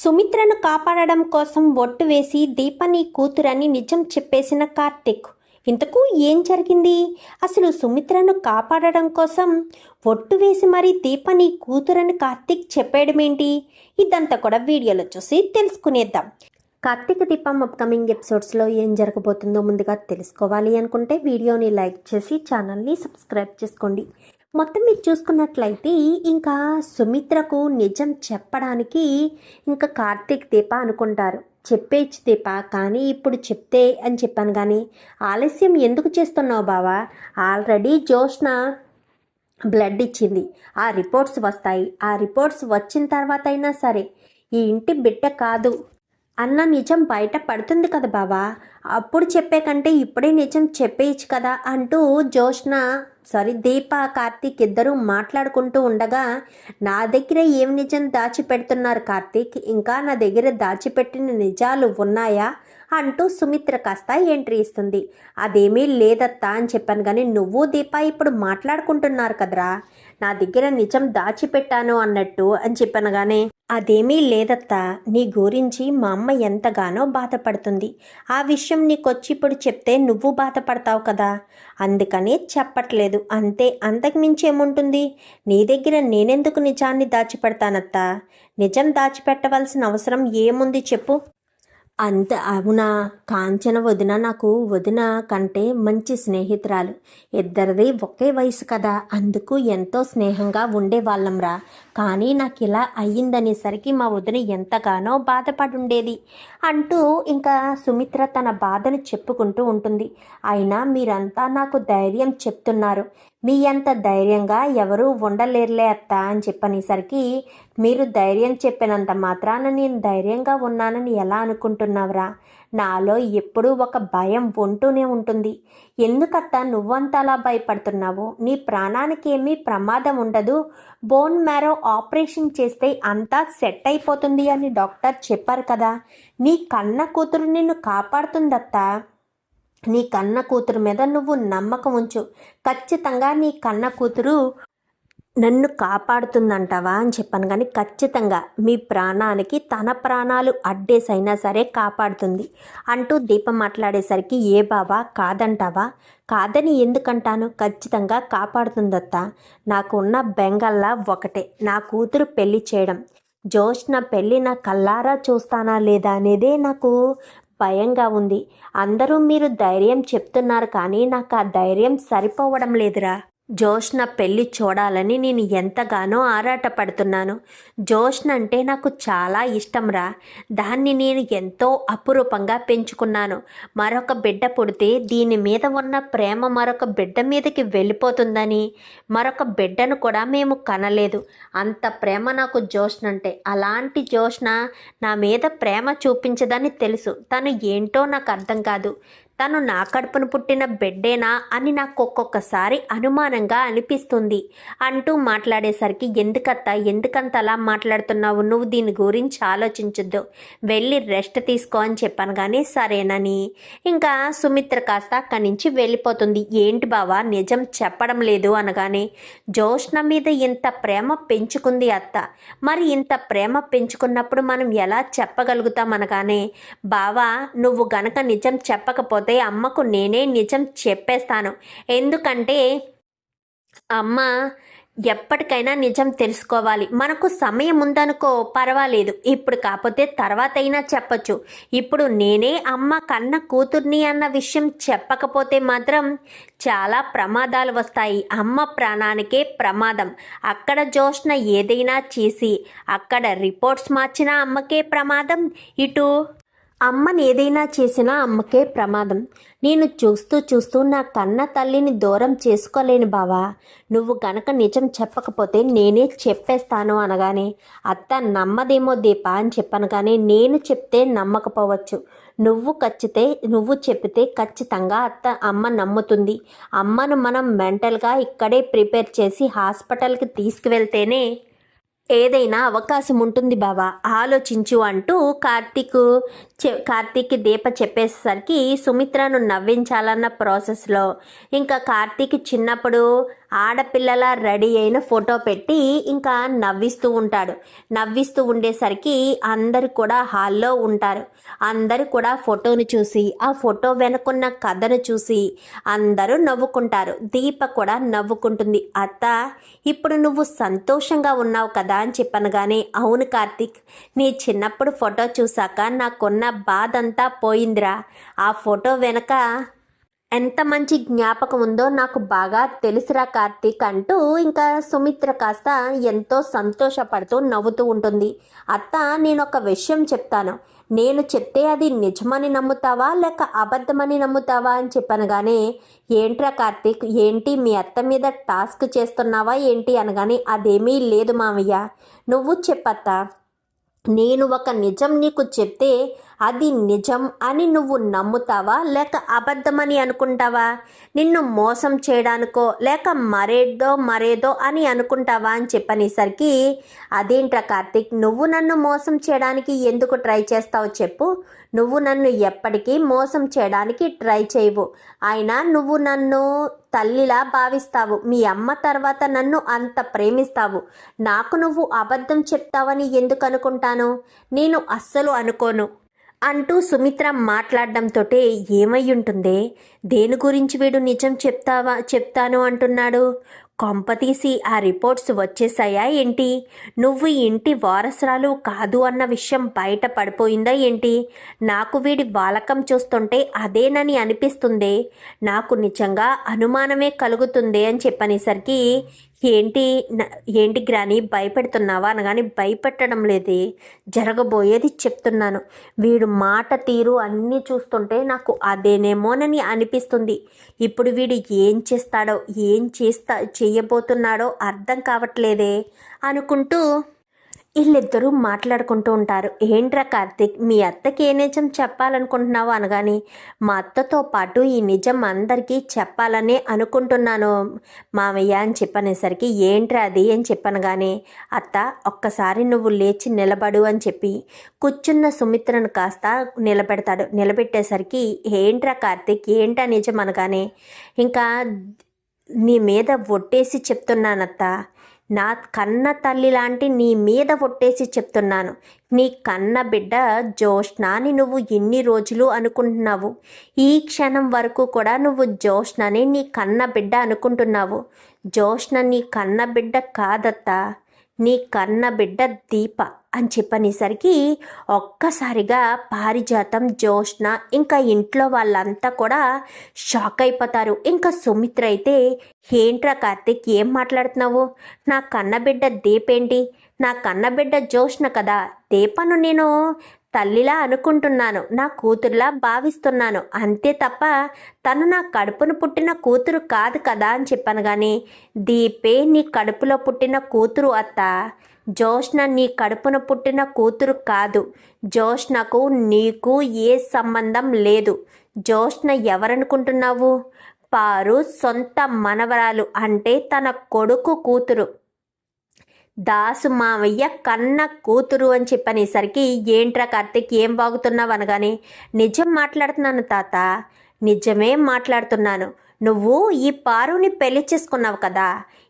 సుమిత్రను కాపాడడం కోసం ఒట్టు వేసి దీపని కూతురని నిజం చెప్పేసిన కార్తిక్. ఇంతకు ఏం జరిగింది? అసలు సుమిత్రను కాపాడడం కోసం ఒట్టు వేసి మరీ దీపని కూతురని కార్తిక్ చెప్పేయడమేంటి? ఇదంతా కూడా వీడియోలో చూసి తెలుసుకునేద్దాం. కార్తీక దీపం అప్కమింగ్ ఎపిసోడ్స్లో ఏం జరగబోతుందో ముందుగా తెలుసుకోవాలి అనుకుంటే వీడియోని లైక్ చేసి ఛానల్ని సబ్స్క్రైబ్ చేసుకోండి. మొత్తం మీరు చూసుకున్నట్లయితే ఇంకా సుమిత్రకు నిజం చెప్పడానికి ఇంకా కార్తీక్ దీప అనుకుంటారు. చెప్పేచ్చు దీప, కానీ ఇప్పుడు చెప్తే అని చెప్పాను, కానీ ఆలస్యం ఎందుకు చేస్తున్నావు బావా? ఆల్రెడీ జోష్న బ్లడ్ ఇచ్చింది, ఆ రిపోర్ట్స్ వస్తాయి. ఆ రిపోర్ట్స్ వచ్చిన తర్వాత అయినా సరే ఈ ఇంటి బిడ్డ కాదు అన్న నిజం బయట పడుతుంది కదా బావా, అప్పుడు చెప్పే కంటే ఇప్పుడే నిజం చెప్పేయచ్చు కదా అంటూ దీప కార్తీక్ ఇద్దరు మాట్లాడుకుంటూ ఉండగా, నా దగ్గర ఏం నిజం దాచిపెడుతున్నారు కార్తీక్? ఇంకా నా దగ్గర దాచిపెట్టిన నిజాలు ఉన్నాయా అంటూ సుమిత్ర కాస్త ఎంట్రీ ఇస్తుంది. అదేమీ లేదత్తా అని చెప్పాను, కానీ నువ్వు దీప ఇప్పుడు మాట్లాడుకుంటున్నారు కదరా, నా దగ్గర నిజం దాచిపెట్టాను అన్నట్టు అని చెప్పాను. కానీ అదేమీ లేదత్తా, నీ గురించి మా అమ్మ ఎంతగానో బాధపడుతుంది. ఆ విషయం నీకొచ్చి ఇప్పుడు చెప్తే నువ్వు బాధపడతావు కదా, అందుకని చెప్పట్లేదు అంతే. అంతకుమించి ఏముంటుంది? నీ దగ్గర నేనెందుకు నిజాన్ని దాచిపెడతానత్తా? నిజం దాచిపెట్టవలసిన అవసరం ఏముంది చెప్పు? అంత అవునా? కాంచన వదిన నాకు వదిన కంటే మంచి స్నేహితురాలు. ఇద్దరిది ఒకే వయసు కదా, అందుకు ఎంతో స్నేహంగా ఉండేవాళ్ళంరా. కానీ నాకు ఇలా అయ్యిందనేసరికి మా వదిన ఎంతగానో బాధపడి ఉండేది అంటూ ఇంకా సుమిత్ర తన బాధను చెప్పుకుంటూ ఉంటుంది. అయినా మీరంతా నాకు ధైర్యం చెప్తున్నారు, మీ అంత ధైర్యంగా ఎవరూ ఉండలేరులే అత్త అని చెప్పనేసరికి, మీరు ధైర్యం చెప్పినంత మాత్రాన నేను ధైర్యంగా ఉన్నానని ఎలా అనుకుంటున్నావురా? నాలో ఎప్పుడూ ఒక భయం ఉంటూనే ఉంటుంది. ఎందుకత్తా నువ్వంతలా భయపడుతున్నావు? నీ ప్రాణానికి ఏమీ ప్రమాదం ఉండదు, బోన్ మ్యారో ఆపరేషన్ చేస్తే అంతా సెట్ అయిపోతుంది అని డాక్టర్ చెప్పారు కదా. నీ కన్న కూతురు నిన్ను కాపాడుతుందత్తా. నీ కన్న కూతురు మీద నువ్వు నమ్మకం ఉంచు, ఖచ్చితంగా నీ కన్న కూతురు నన్ను కాపాడుతుందంటావా అని చెప్పాను. కానీ ఖచ్చితంగా మీ ప్రాణానికి తన ప్రాణాలు అడ్డేసైనా సరే కాపాడుతుంది అంటూ దీపం మాట్లాడేసరికి, ఏ బాబా కాదంటావా? కాదని ఎందుకంటాను, ఖచ్చితంగా కాపాడుతుందత్తా. నాకున్న బెంగల్లా ఒకటే, నా కూతురు పెళ్లి చేయడం. జోష్న పెళ్ళి నా కల్లారా చూస్తానా లేదా అనేదే నాకు భయంగా ఉంది. అందరూ మీరు ధైర్యం చెప్తున్నారు, కానీ నాకు ఆ ధైర్యం సరిపోవడం లేదురా. జోష్న పెళ్ళి చూడాలని నేను ఎంతగానో ఆరాటపడుతున్నాను. జోష్న అంటే నాకు చాలా ఇష్టంరా. దాన్ని నేను ఎంతో అపురూపంగా పెంచుకున్నాను. మరొక బిడ్డ పుడితే దీని మీద ఉన్న ప్రేమ మరొక బిడ్డ మీదకి వెళ్ళిపోతుందని మరొక బిడ్డను కూడా మేము కనలేదు. అంత ప్రేమ నాకు జోష్న అంటే. అలాంటి జోష్న నా మీద ప్రేమ చూపించదని తెలుసు. తను ఏంటో నాకు అర్థం కాదు. తను నా కడుపును పుట్టిన బిడ్డేనా అని నాకు ఒక్కొక్కసారి అనుమానంగా అనిపిస్తుంది అంటూ మాట్లాడేసరికి, ఎందుకంత అలా మాట్లాడుతున్నావు? నువ్వు దీని గురించి ఆలోచించొద్దు, వెళ్ళి రెస్ట్ తీసుకో అని చెప్పాను. కానీ సరేనని ఇంకా సుమిత్ర కాస్త అక్కడి నుంచి వెళ్ళిపోతుంది. ఏంటి బావా నిజం చెప్పడం లేదు అనగానే, జోష్న మీద ఇంత ప్రేమ పెంచుకుంది అత్త, మరి ఇంత ప్రేమ పెంచుకున్నప్పుడు మనం ఎలా చెప్పగలుగుతాం అనగానే, బావా నువ్వు గనక నిజం చెప్పకపోతే అమ్మకు నేనే నిజం చెప్పేస్తాను. ఎందుకంటే అమ్మ ఎప్పటికైనా నిజం తెలుసుకోవాలి. మనకు సమయం ఉందనుకో పర్వాలేదు, ఇప్పుడు కాకపోతే తర్వాత అయినా చెప్పచ్చు. ఇప్పుడు నేనే అమ్మ కన్న కూతుర్ని అన్న విషయం చెప్పకపోతే మాత్రం చాలా ప్రమాదాలు వస్తాయి. అమ్మ ప్రాణానికే ప్రమాదం. అక్కడ జోష్న ఏదైనా చేసి అక్కడ రిపోర్ట్స్ మార్చినా అమ్మకే ప్రమాదం, ఇటు అమ్మని ఏదైనా చేసినా అమ్మకే ప్రమాదం. నేను చూస్తూ నా కన్న తల్లిని దూరం చేసుకోలేను బావా. నువ్వు గనక నిజం చెప్పకపోతే నేనే చెప్పేస్తాను అనగానే, అత్త నమ్మదేమో దీప అని చెప్పాను, కానీ నేను చెప్తే నమ్మకపోవచ్చు. నువ్వు చెప్తే ఖచ్చితంగా అమ్మ నమ్ముతుంది. అమ్మను మనం మెంటల్గా ఇక్కడే ప్రిపేర్ చేసి హాస్పిటల్కి తీసుకువెళ్తేనే ఏదైనా అవకాశం ఉంటుంది బావా, ఆలోచించు అంటూ కార్తీక్ దీప చెప్పేసరికి సుమిత్రను నవ్వించాలన్న ప్రాసెస్లో ఇంకా కార్తీక్ చిన్నప్పుడు ఆడపిల్లల రెడీ అయిన ఫోటో పెట్టి ఇంకా నవ్విస్తూ ఉంటాడు. నవ్విస్తూ ఉండేసరికి అందరు కూడా హాల్లో ఉంటారు. అందరూ కూడా ఫోటోని చూసి ఆ ఫోటో వెనుకున్న కథను చూసి అందరూ నవ్వుకుంటారు. దీప కూడా నవ్వుకుంటుంది. అత్త, ఇప్పుడు నువ్వు సంతోషంగా ఉన్నావు కదా అని చెప్పనగానే, అవును కార్తీక్, నీ చిన్నప్పుడు ఫోటో చూశాక నాకున్న బాధ అంతా పోయిందిరా. ఆ ఫోటో వెనక ఎంత మంచి జ్ఞాపకం ఉందో నాకు బాగా తెలుసురా కార్తీక్ అంటూ ఇంకా సుమిత్ర కాస్త ఎంతో సంతోషపడుతూ నవ్వుతూ ఉంటుంది. అత్త, నేను ఒక విషయం చెప్తాను. నేను చెప్తే అది నిజమని నమ్ముతావా లేక అబద్ధమని నమ్ముతావా అని చెప్పనగానే, ఏంట్రా కార్తీక్, ఏంటి మీ అత్త మీద టాస్క్ చేస్తున్నావా ఏంటి అనగానే, అదేమీ లేదు మామయ్య, నువ్వు చెప్పత్తా. నేను ఒక నిజం నీకు చెప్తే అది నిజం అని నువ్వు నమ్ముతావా లేక అబద్ధమని అనుకుంటావా? నిన్ను మోసం చేయడానికో లేక మరేదో అని అనుకుంటావా అని చెప్పనేసరికి, అదేంట్రా కార్తీక్, నువ్వు నన్ను మోసం చేయడానికి ఎందుకు ట్రై చేస్తావు చెప్పు. నువ్వు నన్ను ఎప్పటికీ మోసం చేయడానికి ట్రై చేయవు. అయినా నువ్వు నన్ను తల్లిలా భావిస్తావు. మీ అమ్మ తర్వాత నన్ను అంత ప్రేమిస్తావు. నాకు నువ్వు అబద్ధం చెప్తావని ఎందుకు అనుకుంటాను? నేను అస్సలు అనుకోను అంటూ సుమిత్ర మాట్లాడడంతో, ఏమై ఉంటుంది, దేని గురించి వీడు నిజం చెప్తాను అంటున్నాడు? కొంపతీసి ఆ రిపోర్ట్స్ వచ్చేసాయా ఏంటి? నువ్వు ఇంటి వారసురాలు కాదు అన్న విషయం బయట పడిపోయిందా ఏంటి? నాకు వీడి వాలకం చూస్తుంటే అదేనని అనిపిస్తుంది. నాకు నిజంగా అనుమానమే కలుగుతుంది అని చెప్పనేసరికి, ఏంటి గ్రాని భయపెడుతున్నావా అనగాని, భయపెట్టడం లేదే, జరగబోయేది చెప్తున్నాను. వీడు మాట తీరు అన్నీ చూస్తుంటే నాకు అదేనేమోనని అనిపిస్తుంది. ఇప్పుడు వీడు ఏం చేస్తాడో చెయ్యబోతున్నాడో అర్థం కావట్లేదే అనుకుంటూ వీళ్ళిద్దరూ మాట్లాడుకుంటూ ఉంటారు. ఏంట్రా కార్తీక్, మీ అత్తకి ఏ నిజం చెప్పాలనుకుంటున్నావు అనగాని, మా అత్తతో పాటు ఈ నిజం అందరికీ చెప్పాలనే అనుకుంటున్నాను మామయ్య అని చెప్పనేసరికి, ఏంట్రా అది అని చెప్పనగానే, అత్త ఒక్కసారి నువ్వు లేచి నిలబడు అని చెప్పి కూర్చున్న సుమిత్రను కాస్త నిలబెడతాడు. నిలబెట్టేసరికి, ఏంట్రా కార్తీక్, ఏంటా నిజం అనగానే, ఇంకా నీ మీద ఒట్టేసి చెప్తున్నానత్త, నా కన్న తల్లి లాంటి నీ మీద ఒట్టేసి చెప్తున్నాను. నీ కన్న బిడ్డ జ్యోష్నాని నువ్వు ఎన్ని రోజులు అనుకుంటున్నావు? ఈ క్షణం వరకు కూడా నువ్వు జ్యోష్నని నీ కన్న బిడ్డ అనుకుంటున్నావు. జ్యోష్న నీ కన్న బిడ్డ కాదత్తా, నీ కన్న బిడ్డ దీప అని చెప్పనేసరికి ఒక్కసారిగా పారిజాతం, జ్యోష్న ఇంకా ఇంట్లో వాళ్ళంతా కూడా షాక్ అయిపోతారు. ఇంకా సుమిత్ర అయితే, ఏంట్రా కార్తీక్, ఏం మాట్లాడుతున్నావు? నా కన్నబిడ్డ దీపేంటి? నా కన్నబిడ్డ జ్యోష్న కదా. దీపను నేను తల్లిలా అనుకుంటున్నాను, నా కూతురులా భావిస్తున్నాను, అంతే తప్ప తను నా కడుపును పుట్టిన కూతురు కాదు కదా అని చెప్పాను. కానీ దీపే నీ కడుపులో పుట్టిన కూతురు అత్త. జ్యోష్న నీ కడుపున పుట్టిన కూతురు కాదు. జ్యోష్నకు నీకు ఏ సంబంధం లేదు. జ్యోష్న ఎవరనుకుంటున్నావు? పారు సొంత మనవరాలు, అంటే తన కొడుకు కూతురు, దాసు మావయ్య కన్న కూతురు అని చెప్పనేసరికి, ఏంట్రా కార్తీక్, ఏం బాగుతున్నావు అనగానే, నిజం మాట్లాడుతున్నాను తాత, నిజమే మాట్లాడుతున్నాను. నువ్వు ఈ పారుని పెళ్లి చేసుకున్నావు కదా.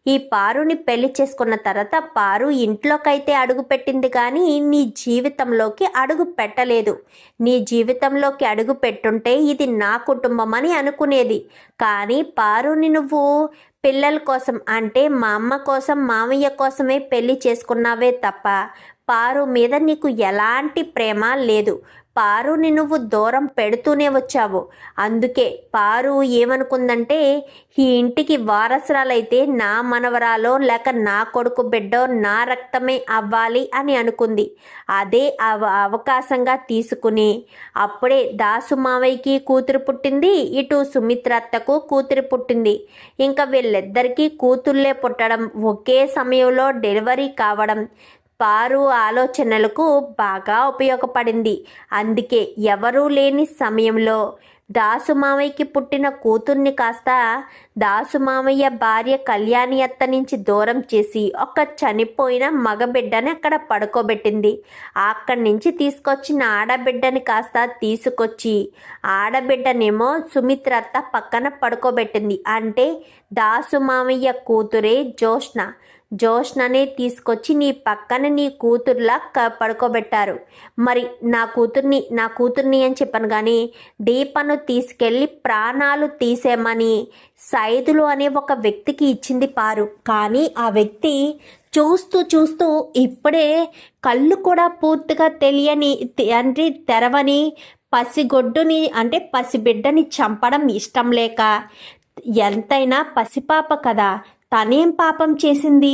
ఈ పారుని పెళ్లి చేసుకున్న తర్వాత పారు ఇంట్లోకైతే అడుగు పెట్టింది కానీ నీ జీవితంలోకి అడుగు పెట్టలేదు. నీ జీవితంలోకి అడుగు పెట్టుంటే ఇది నా కుటుంబం అని అనుకునేది. కానీ పారుని నువ్వు పిల్లల కోసం, అంటే మా అమ్మ కోసం, మామయ్య కోసమే పెళ్లి చేసుకున్నావే తప్ప పారు మీద నీకు ఎలాంటి ప్రేమ లేదు. పారుని నువ్వు దూరం పెడుతూనే వచ్చావు. అందుకే పారు ఏమనుకుందంటే, ఈ ఇంటికి వారసురాలైతే నా మనవరాలో లేక నా కొడుకు బిడ్డో నా రక్తమే అవ్వాలి అని అనుకుంది. అదే అవకాశంగా తీసుకుని అప్పుడే దాసు మావయ్యకి కూతురు పుట్టింది, ఇటు సుమిత్రత్తకు కూతురు పుట్టింది. ఇంకా వీళ్ళిద్దరికీ కూతుర్లే పుట్టడం, ఒకే సమయంలో డెలివరీ కావడం పారు ఆలోచనలకు బాగా ఉపయోగపడింది. అందుకే ఎవరూ లేని సమయంలో దాసు మామయ్యకి పుట్టిన కూతుర్ని కాస్త దాసు మామయ్య భార్య కళ్యాణి అత్త నుంచి దూరం చేసి ఒక చనిపోయిన మగబిడ్డని అక్కడ పడుకోబెట్టింది. అక్కడి నుంచి తీసుకొచ్చిన ఆడబిడ్డని కాస్త తీసుకొచ్చి ఆడబిడ్డనేమో సుమిత్ర అత్త పక్కన పడుకోబెట్టింది. అంటే దాసు మామయ్య కూతురే జోష్ననే తీసుకొచ్చి నీ పక్కన నీ కూతురులా పడుకోబెట్టారు. మరి నా కూతుర్ని అని చెప్పాను, కానీ దీపను తీసుకెళ్ళి ప్రాణాలు తీసేమని సైదులు అనే ఒక వ్యక్తికి ఇచ్చింది పారు. కానీ ఆ వ్యక్తి చూస్తూ ఇప్పుడే కళ్ళు కూడా పూర్తిగా తెలియని అంటే తెరవని పసిగొడ్డుని అంటే పసిబిడ్డని చంపడం ఇష్టం లేక, ఎంతైనా పసిపాప కదా, తనేం పాపం చేసింది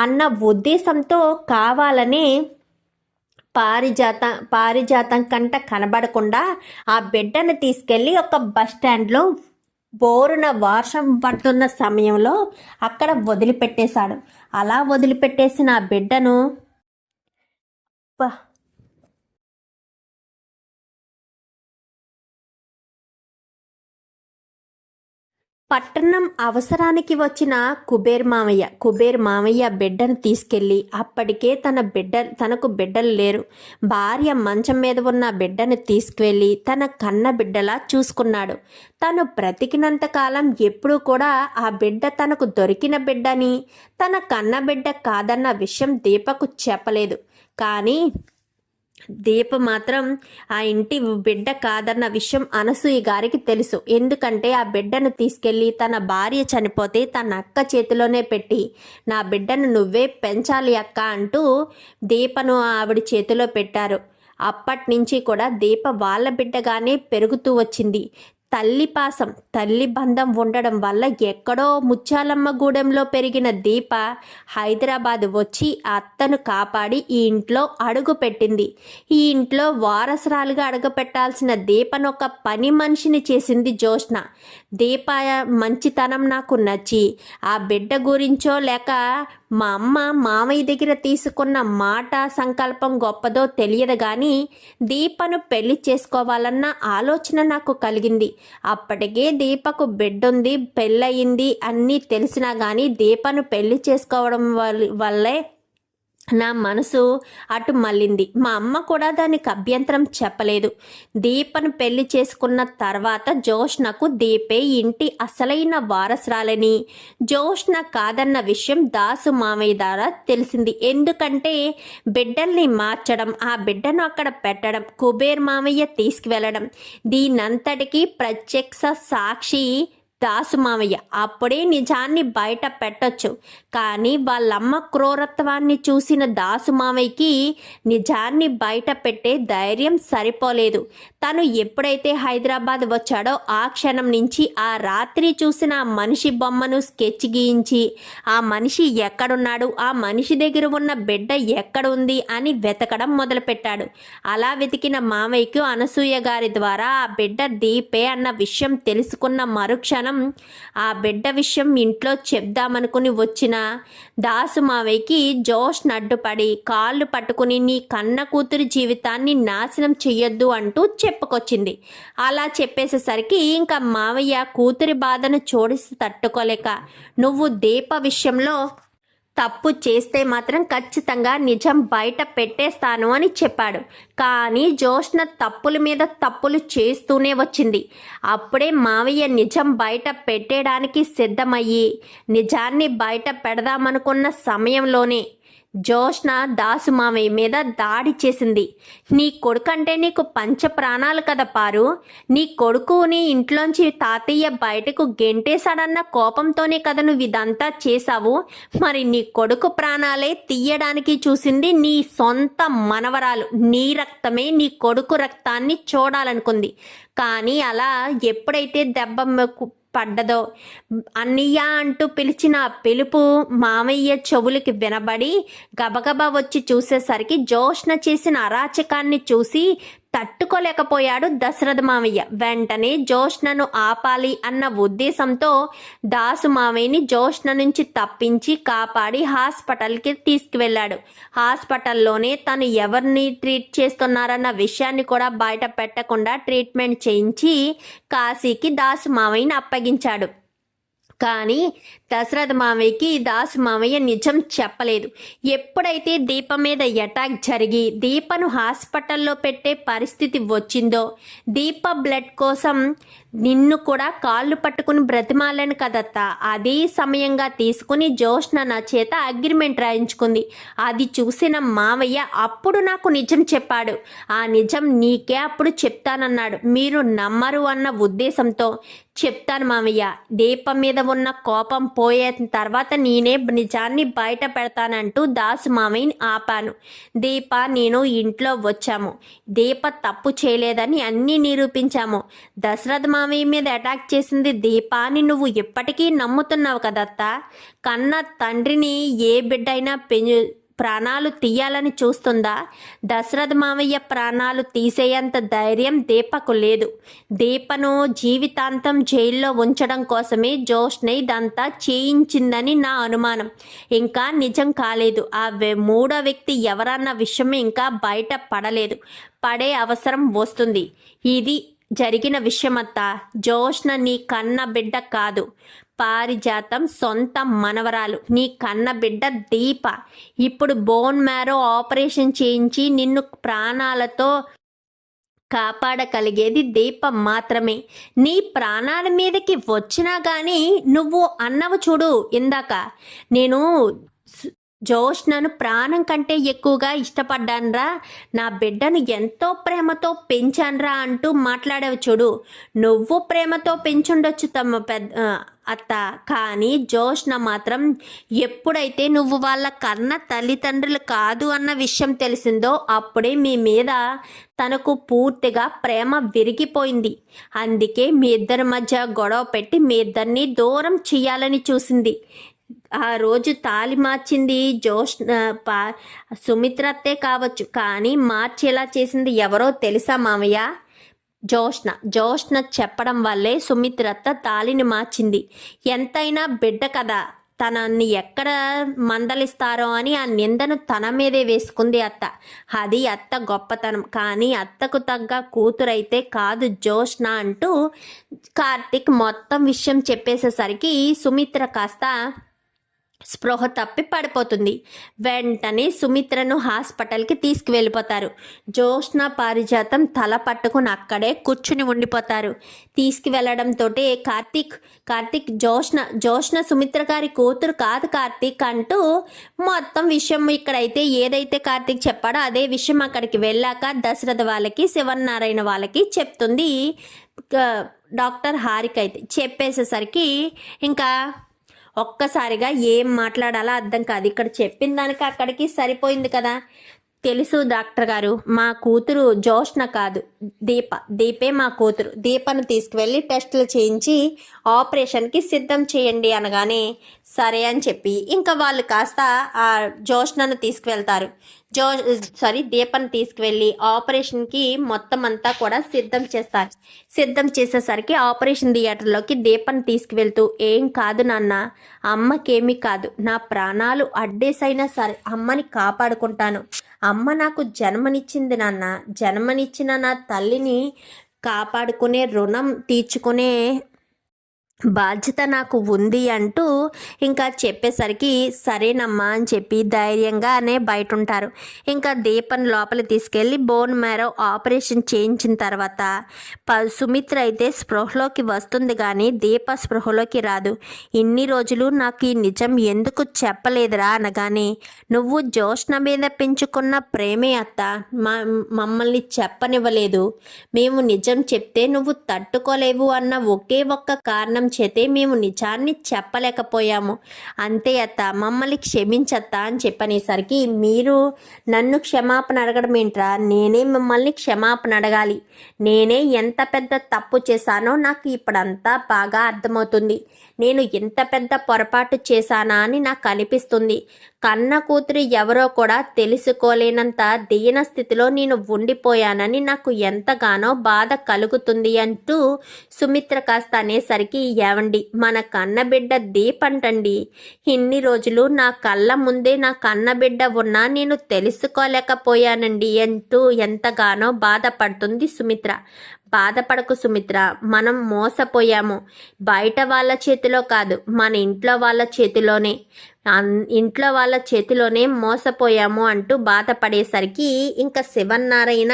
అన్న ఉద్దేశంతో కావాలనే పారిజాతం కంట కనబడకుండా ఆ బిడ్డను తీసుకెళ్ళి ఒక బస్ స్టాండ్లో బోరున వర్షం పడుతున్న సమయంలో అక్కడ వదిలిపెట్టేశాడు. అలా వదిలిపెట్టేసిన ఆ బిడ్డను పట్టణం అవసరానికి వచ్చిన కుబేర్ మామయ్య బిడ్డను తీసుకెళ్ళి, అప్పటికే తనకు బిడ్డలు లేరు, భార్య మంచం మీద ఉన్న బిడ్డను తీసుకువెళ్ళి తన కన్న బిడ్డలా చూసుకున్నాడు. తను బ్రతికినంతకాలం ఎప్పుడూ కూడా ఆ బిడ్డ తనకు దొరికిన బిడ్డని, తన కన్న బిడ్డ కాదన్న విషయం దీపకు చెప్పలేదు. కానీ దీప మాత్రం ఆ ఇంటి బిడ్డ కాదన్న విషయం అనసూయ గారికి తెలుసు. ఎందుకంటే ఆ బిడ్డను తీసుకెళ్ళి తన భార్య చనిపోతే తన అక్క చేతిలోనే పెట్టి, నా బిడ్డను నువ్వే పెంచాలి అక్క అంటూ దీపను ఆవిడ చేతిలో పెట్టారు. అప్పటి నుంచి కూడా దీప వాళ్ళ బిడ్డగానే పెరుగుతూ వచ్చింది. తల్లి బంధం ఉండడం వల్ల ఎక్కడో ముచ్చాలమ్మ గూడెంలో పెరిగిన దీప హైదరాబాద్ వచ్చి అత్తను కాపాడి ఈ ఇంట్లో అడుగు పెట్టింది. ఈ ఇంట్లో వారసురాలుగా అడుగుపెట్టాల్సిన దీపను ఒక పని మనిషిని చేసింది జోష్న. దీప మంచితనం నాకు నచ్చి ఆ బిడ్డ గురించో లేక మా అమ్మ మామయ్య దగ్గర తీసుకున్న మాట సంకల్పం గొప్పదో తెలియదు, కానీ దీపను పెళ్లి చేసుకోవాలన్న ఆలోచన నాకు కలిగింది. అప్పటికే దీపకు బిడ్డుంది, పెళ్ళయింది అన్నీ తెలిసినా కానీ దీపను పెళ్లి చేసుకోవడం వల్లే నా మనసు అటు మళ్ళింది. మా అమ్మ కూడా దానికి అభ్యంతరం చెప్పలేదు. దీపను పెళ్లి చేసుకున్న తర్వాత జోష్నకు దీపే ఇంటి అసలైన వారసురాలని, జోష్న కాదన్న విషయం దాసు మామయ్య ద్వారా తెలిసింది. ఎందుకంటే బిడ్డల్ని మార్చడం, ఆ బిడ్డను అక్కడ పెట్టడం, కుబేర్ మామయ్య తీసుకువెళ్ళడం, దీనంతటికీ ప్రత్యక్ష సాక్షి దాసు మామయ్య. అప్పుడే నిజాన్ని బయట పెట్టొచ్చు, కానీ వాళ్ళమ్మ క్రూరత్వాన్ని చూసిన దాసు మామయ్యకి నిజాన్ని బయట పెట్టే ధైర్యం సరిపోలేదు. తను ఎప్పుడైతే హైదరాబాద్ వచ్చాడో ఆ క్షణం నుంచి ఆ రాత్రి చూసిన ఆ మనిషి బొమ్మను స్కెచ్ గీయించి ఆ మనిషి ఎక్కడున్నాడు, ఆ మనిషి దగ్గర ఉన్న బిడ్డ ఎక్కడ ఉంది అని వెతకడం మొదలుపెట్టాడు. అలా వెతికిన మామయ్యకు అనసూయ గారి ద్వారా ఆ బిడ్డ దీపే అన్న విషయం తెలుసుకున్న మరుక్షణం ఆ బిడ్డ విషయం ఇంట్లో చెప్దామనుకుని వచ్చిన దాసు మావయ్యకి జోష్ నడ్డుపడి కాళ్ళు పట్టుకుని నీ కన్న కూతురి జీవితాన్ని నాశనం చెయ్యొద్దు అంటూ చెప్పుకొచ్చింది. అలా చెప్పేసేసరికి ఇంకా మావయ్య కూతురి బాధను చూడిసి తట్టుకోలేక, నువ్వు దీప విషయంలో తప్పు చేస్తే మాత్రం ఖచ్చితంగా నిజం బయట పెట్టేస్తాను అని చెప్పాడు. కానీ జోష్న తప్పుల మీద తప్పులు చేస్తూనే వచ్చింది. అప్పుడే మావయ్య నిజం బయట పెట్టేయడానికి సిద్ధమయ్యి నిజాన్ని బయట పెడదామనుకున్న సమయంలోనే జోష్న దాసు మామయ్య మీద దాడి చేసింది. నీ కొడుకంటే నీకు పంచ ప్రాణాలు కదా పారు, నీ కొడుకుని ఇంట్లోంచి తాతయ్య బయటకు గెంటేశాడన్న కోపంతోనే కదా నువ్వు ఇదంతా చేశావు. మరి నీ కొడుకు ప్రాణాలే తీయడానికి చూసింది నీ సొంత మనవరాలు. నీ రక్తమే నీ కొడుకు రక్తాన్ని చూడాలనుకుంది. కానీ అలా ఎప్పుడైతే దెబ్బ పడ్డదో, అన్నయ్య అంటూ పిలిచిన పిలుపు మామయ్య చెవులకి వినబడి గబగబా వచ్చి చూసేసరికి జోష్న చేసిన అరాచకాన్ని చూసి తట్టుకోలేకపోయాడు దశరథ మావయ్య. వెంటనే జ్యోష్ణను ఆపాలి అన్న ఉద్దేశంతో దాసు మావయ్యని జ్యోష్ణ నుంచి తప్పించి కాపాడి హాస్పిటల్కి తీసుకువెళ్ళాడు. హాస్పిటల్లోనే తను ఎవరిని ట్రీట్ చేస్తున్నారన్న విషయాన్ని కూడా బయట పెట్టకుండా ట్రీట్మెంట్ చేయించి కాశీకి దాసు మావయ్యని అప్పగించాడు. కానీ దశరథ మావయ్యకి దాసు మావయ్య నిజం చెప్పలేదు. ఎప్పుడైతే దీప మీద అటాక్ జరిగి దీపను హాస్పిటల్లో పెట్టే పరిస్థితి వచ్చిందో, దీప బ్లడ్ కోసం నిన్ను కూడా కాళ్ళు పట్టుకుని బ్రతిమాలను కదత్తా, అదే సమయంగా తీసుకుని జ్యోష్ణ నా చేత అగ్రిమెంట్ రాయించుకుంది. అది చూసిన మావయ్య అప్పుడు నాకు నిజం చెప్పాడు. ఆ నిజం నీకే అప్పుడు చెప్తానన్నాడు. మీరు నమ్మరు అన్న ఉద్దేశంతో చెప్తాను మావయ్య. దీపం మీద ఉన్న కోపం పోయే తర్వాత నేనే నిజాన్ని బయట పెడతానంటూ దాసు మావయ్యని ఆపాను. దీప నేను ఇంట్లో వచ్చాము. దీప తప్పు చేయలేదని అన్నీ నిరూపించాము. దశరథ మావయ్య మీద అటాక్ చేసింది దీప అని నువ్వు ఇప్పటికీ నమ్ముతున్నావు కదత్తా. కన్న తండ్రిని ఏ బిడ్డైనా ప్రాణాలు తీయాలని చూస్తుందా? దశరథ మావయ్య ప్రాణాలు తీసేంత ధైర్యం దీపకు లేదు. దీపను జీవితాంతం జైల్లో ఉంచడం కోసమే జ్యోష్ణ ఇదంతా చేయించిందని నా అనుమానం. ఇంకా నిజం కాలేదు. ఆ మూడో వ్యక్తి ఎవరన్న విషయం ఇంకా బయట పడలేదు. పడే అవసరం వస్తుంది. ఇది జరిగిన విషయమంతా జ్యోష్ణ నీ కన్న బిడ్డ కాదు, పారిజాతం సొంత మనవరాలు, నీ కన్న బిడ్డ దీప. ఇప్పుడు బోన్ మ్యారో ఆపరేషన్ చేయించి నిన్ను ప్రాణాలతో కాపాడగలిగేది దీప మాత్రమే. నీ ప్రాణాల మీదకి వచ్చినా కానీ నువ్వు అన్నవు చూడు ఇందాక, నేను జ్యోష్ణను ప్రాణం కంటే ఎక్కువగా ఇష్టపడ్డాన్రా, నా బిడ్డను ఎంతో ప్రేమతో పెంచాన్రా అంటూ మాట్లాడావు చూడు. నువ్వు ప్రేమతో పెంచుండొచ్చు అత్త, కానీ జ్యోష్ణ మాత్రం ఎప్పుడైతే నువ్వు వాళ్ళ కన్న తల్లిదండ్రులు కాదు అన్న విషయం తెలిసిందో అప్పుడే మీ మీద తనకు పూర్తిగా ప్రేమ విరిగిపోయింది. అందుకే మీ ఇద్దరి మధ్య గొడవ పెట్టి మీ ఇద్దరిని దూరం చేయాలని చూసింది. ఆ రోజు తాళి మార్చింది సుమిత్రత్తే కావచ్చు, కానీ మార్చేలా చేసింది ఎవరో తెలుసా మావయ్య? జ్యోష్ణ చెప్పడం వల్లే సుమిత్రత్త తాళిని మార్చింది. ఎంతైనా బిడ్డ కదా, తనని ఎక్కడ మందలిస్తారో అని ఆ నిందను తన మీదే వేసుకుంది అత్త. అది అత్త గొప్పతనం. కానీ అత్తకు తగ్గ కూతురైతే కాదు జ్యోష్ణ అంటూ కార్తీక్ మొత్తం విషయం చెప్పేసేసరికి సుమిత్ర కాస్త స్పృహ తప్పి పడిపోతుంది. వెంటనే సుమిత్రను హాస్పిటల్కి తీసుకువెళ్ళిపోతారు. జ్యోష్ణ పారిజాతం తల పట్టుకుని అక్కడే కూర్చుని ఉండిపోతారు. తీసుకువెళ్ళడంతో కార్తీక్ జ్యోష్ణ సుమిత్ర గారి కూతురు కాదు కార్తీక్ అంటూ మొత్తం విషయం ఇక్కడైతే ఏదైతే కార్తీక్ చెప్పాడో అదే విషయం అక్కడికి వెళ్ళాక దశరథ వాళ్ళకి శివనారాయణ వాళ్ళకి చెప్తుంది డాక్టర్ హారిక. అయితే చెప్పేసేసరికి ఇంకా ఒక్కసారిగా ఏం మాట్లాడాలో అర్థం కాదు. ఇక్కడ చెప్పిన దానికి అక్కడికి సరిపోయింది కదా. తెలుసు డాక్టర్ గారు, మా కూతురు జ్యోష్ణ కాదు దీపే మా కూతురు. దీపను తీసుకువెళ్ళి టెస్టులు చేయించి ఆపరేషన్కి సిద్ధం చేయండి అనగానే సరే అని చెప్పి ఇంకా వాళ్ళు కాస్త ఆ జ్యోష్ణను తీసుకువెళ్తారు. దీపను తీసుకువెళ్ళి ఆపరేషన్కి మొత్తం అంతా కూడా సిద్ధం చేస్తారు. సిద్ధం చేసేసరికి ఆపరేషన్ థియేటర్లోకి దీపను తీసుకువెళ్తూ ఏం కాదు నాన్న, అమ్మకేమీ కాదు, నా ప్రాణాలు అడ్డేసైనా సరే అమ్మని కాపాడుకుంటాను. అమ్మ నాకు జన్మనిచ్చింది నాన్న, జన్మనిచ్చిన నా తల్లిని కాపాడుకునే రుణం తీర్చుకునే బాధ్యత నాకు ఉంది అంటూ ఇంకా చెప్పేసరికి సరేనమ్మా అని చెప్పి ధైర్యంగానే బయట ఉంటారు. ఇంకా దీపన్ లోపలి తీసుకెళ్ళి బోన్ మ్యారో ఆపరేషన్ చేయించిన తర్వాత సుమిత్ర అయితే స్పృహలోకి వస్తుంది కానీ దీప స్పృహలోకి రాదు. ఇన్ని రోజులు నాకు ఈ నిజం ఎందుకు చెప్పలేదురా అనగానే నువ్వు జ్యోష్ణ మీద పెంచుకున్న ప్రేమే అత్త మమ్మల్ని చెప్పనివ్వలేదు. మేము నిజం చెప్తే నువ్వు తట్టుకోలేవు అన్న ఒకే ఒక్క కారణం చేతే మేము నిజాన్ని చెప్పలేకపోయాము. అంతే అత్త, మమ్మల్ని క్షమించత్తా అని చెప్పనేసరికి మీరు నన్ను క్షమాపణ అడగడం ఏంట్రా, నేనే మిమ్మల్ని క్షమాపణ అడగాలి. నేనే ఎంత పెద్ద తప్పు చేశానో నాకు ఇప్పుడంతా బాగా అర్థమవుతుంది. నేను ఇంత పెద్ద పొరపాటు చేశానా అని నాకు అనిపిస్తుంది. కన్న కూతురు ఎవరో కూడా తెలుసుకోలేనంత దీన స్థితిలో నేను ఉండిపోయానని నాకు ఎంతగానో బాధ కలుగుతుంది అంటూ సుమిత్ర కాస్త అనేసరికి, ఏవండి మన కన్నబిడ్డ దీప్ అంటండి. ఇన్ని రోజులు నా కళ్ళ ముందే నా కన్నబిడ్డ ఉన్నా నేను తెలుసుకోలేకపోయానండి అంటూ ఎంతగానో బాధపడుతుంది సుమిత్ర. బాధపడకు సుమిత్ర, మనం మోసపోయాము. బయట వాళ్ళ చేతిలో కాదు, మన ఇంట్లో వాళ్ళ చేతిలోనే మోసపోయాము అంటూ బాధపడేసరికి ఇంకా శివన్నారాయణ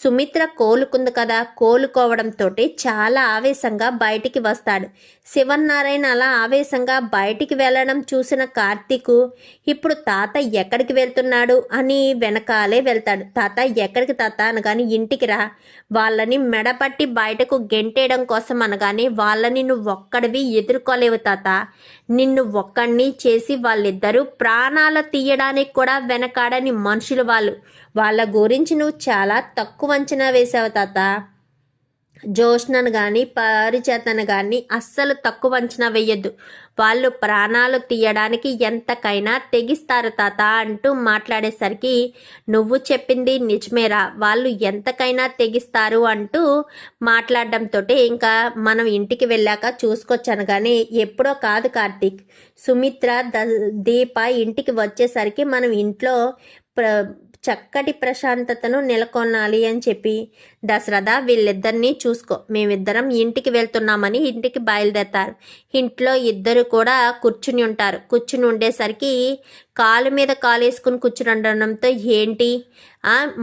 సుమిత్ర కోలుకుంది కదా, కోలుకోవడంతో చాలా ఆవేశంగా బయటికి వస్తాడు. శివన్నారాయణ అలా ఆవేశంగా బయటికి వెళ్ళడం చూసిన కార్తీక్ ఇప్పుడు తాత ఎక్కడికి వెళ్తున్నాడు అని వెనకాలే వెళ్తాడు. తాత ఎక్కడికి తాత అనగానే, ఇంటికి రా, వాళ్ళని మెడపట్టి బయటకు గెంటేయడం కోసం అనగానే, వాళ్ళని నువ్వు ఒక్కడివి ఎదుర్కోలేవు తాత, నిన్ను ఒక్కడిని చేసి వాళ్ళిద్దరూ ప్రాణాలు తీయడానికి కూడా వెనకాడని మనుషులు వాళ్ళు. వాళ్ళ గురించి నువ్వు చాలా తక్కువ అంచనా వేసావు తాత. జోష్నను కానీ పారిజాతను కానీ అస్సలు తక్కువ అంచనా వేయొద్దు. వాళ్ళు ప్రాణాలు తీయడానికి ఎంతకైనా తెగిస్తారు తాత అంటూ మాట్లాడేసరికి, నువ్వు చెప్పింది నిజమేరా, వాళ్ళు ఎంతకైనా తెగిస్తారు అంటూ మాట్లాడడంతో ఇంకా మనం ఇంటికి వెళ్ళాక చూసుకొచ్చాను. కానీ ఎప్పుడో కాదు కార్తీక్, సుమిత్ర దీప ఇంటికి వచ్చేసరికి మనం ఇంట్లో చక్కటి ప్రశాంతతను నెలకొనాలి అని చెప్పి, దశరథ వీళ్ళిద్దరినీ చూసుకో, మేమిద్దరం ఇంటికి వెళ్తున్నామని ఇంటికి బయలుదేరతారు. ఇంట్లో ఇద్దరు కూడా కూర్చుని ఉంటారు. కూర్చుని ఉండేసరికి కాలు మీద కాలు వేసుకుని కూర్చుని ఏంటి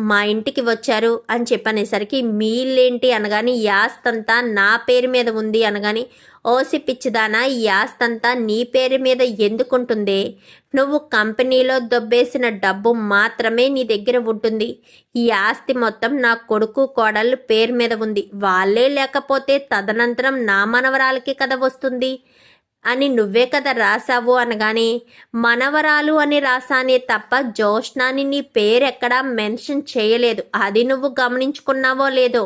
మా ఇంటికి వచ్చారు అని చెప్పనేసరికి, మీ ఇల్లేంటి అనగాని, ఈ ఆస్తంతా నా పేరు మీద ఉంది అనగాని, ఓసి పిచ్చిదానా, ఈ ఆస్తంతా నీ పేరు మీద ఎందుకుంటుంది? నువ్వు కంపెనీలో దొబ్బేసిన డబ్బు మాత్రమే నీ దగ్గర ఉంటుంది. ఈ ఆస్తి మొత్తం నా కొడుకు కోడళ్ళు పేరు మీద ఉంది. వాళ్ళే లేకపోతే తదనంతరం నా మనవరాలకి కదా వస్తుంది అని నువ్వే కదా రాసావు అనగానే, మనవరాలు అని రాసానే తప్ప జోష్నాని నీ పేరెక్కడా మెన్షన్ చేయలేదు. అది నువ్వు గమనించుకున్నావో లేదో.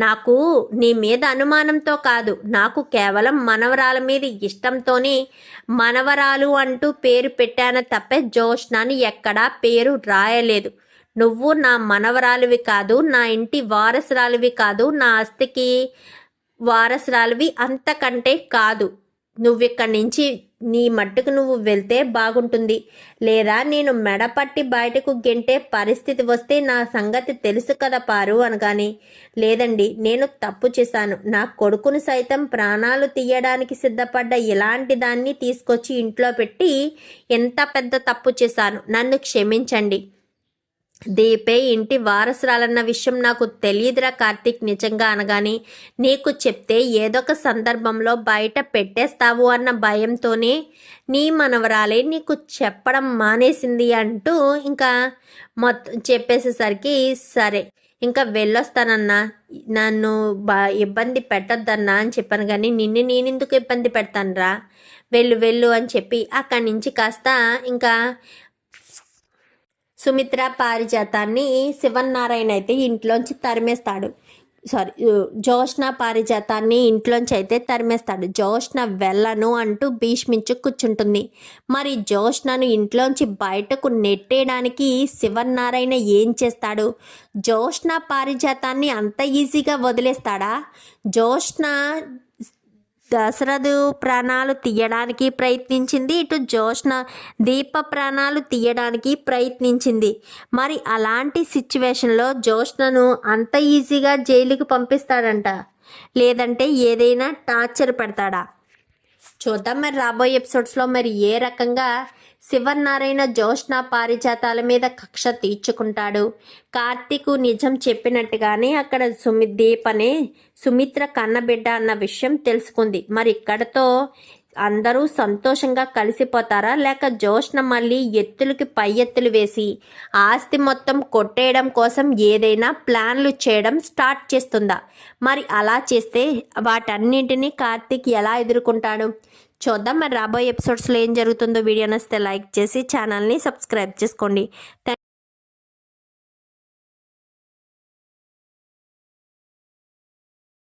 నాకు నీ మీద అనుమానంతో కాదు, నాకు కేవలం మనవరాల మీద ఇష్టంతోనే మనవరాలు అంటూ పేరు పెట్టాను తప్ప జోష్నాని ఎక్కడా పేరు రాయలేదు. నువ్వు నా మనవరాలివి కాదు, నా ఇంటి వారసురాలివి కాదు, నా ఆస్తికి వారసురాలివి అంతకంటే కాదు. నువ్విక్కడి నుంచి నీ మట్టుకు నువ్వు వెళ్తే బాగుంటుంది, లేదా నేను మెడపట్టి బయటకు గెంటే పరిస్థితి వస్తే నా సంగతి తెలుసు కదా పారు అనగానే, లేదండి నేను తప్పు చేశాను, నా కొడుకును సైతం ప్రాణాలు తీయడానికి సిద్ధపడ్డ ఇలాంటి దాన్ని తీసుకొచ్చి ఇంట్లో పెట్టి ఎంత పెద్ద తప్పు చేశాను, నన్ను క్షమించండి. దీపే ఇంటి వారసురాలన్న విషయం నాకు తెలియదురా కార్తీక్ నిజంగా అనగానే, నీకు చెప్తే ఏదొక సందర్భంలో బయట పెట్టేస్తావు అన్న భయంతోనే నీ మనవరాలే నీకు చెప్పడం మానేసింది అంటూ ఇంకా మొత్తం చెప్పేసేసరికి, సరే ఇంకా వెళ్ళొస్తానన్నా, నన్ను ఇబ్బంది పెట్టొద్దన్నా అని చెప్పాను. కానీ నిన్ను నేనెందుకు ఇబ్బంది పెడతానురా, వెళ్ళు అని చెప్పి అక్కడి నుంచి కాస్త ఇంకా సుమిత్ర పారిజాతాన్ని శివన్నారాయణ అయితే ఇంట్లోంచి తరిమేస్తాడు. జోష్న పారిజాతాన్ని ఇంట్లోంచి అయితే తరిమేస్తాడు. జోష్న వెళ్ళను అంటూ భీష్మించు కూర్చుంటుంది. మరి జోష్నను ఇంట్లోంచి బయటకు నెట్టేయడానికి శివన్నారాయణ ఏం చేస్తాడు? జోష్న పారిజాతాన్ని అంత ఈజీగా వదిలేస్తాడా? జోష్న దశరథు ప్రాణాలు తీయడానికి ప్రయత్నించింది, ఇటు జోష్న దీప ప్రాణాలు తీయడానికి ప్రయత్నించింది. మరి అలాంటి సిచ్యువేషన్లో జోష్నను అంత ఈజీగా జైలుకి పంపిస్తాడంట, లేదంటే ఏదైనా టార్చర్ పెడతాడా? చూద్దాం మరి రాబోయే ఎపిసోడ్స్లో మరి ఏ రకంగా శివన్నారాయణ జోష్న పారిజాతాల మీద కక్ష తీర్చుకుంటాడు. కార్తీక్ నిజం చెప్పినట్టుగానే అక్కడ దీప్ అనే సుమిత్ర కన్నబిడ్డ అన్న విషయం తెలుసుకుంది. మరి ఇక్కడతో అందరూ సంతోషంగా కలిసిపోతారా, లేక జోష్న మళ్ళీ ఎత్తులకి పై ఎత్తులు వేసి ఆస్తి మొత్తం కొట్టేయడం కోసం ఏదైనా ప్లాన్లు చేయడం స్టార్ట్ చేస్తుందా? మరి అలా చేస్తే వాటన్నింటినీ కార్తీక్ ఎలా ఎదుర్కొంటాడు? చూద్దాం మరి రాబోయే ఎపిసోడ్స్లో ఏం జరుగుతుందో. వీడియో నచ్చితే లైక్ చేసి ఛానల్ని సబ్స్క్రైబ్ చేసుకోండి.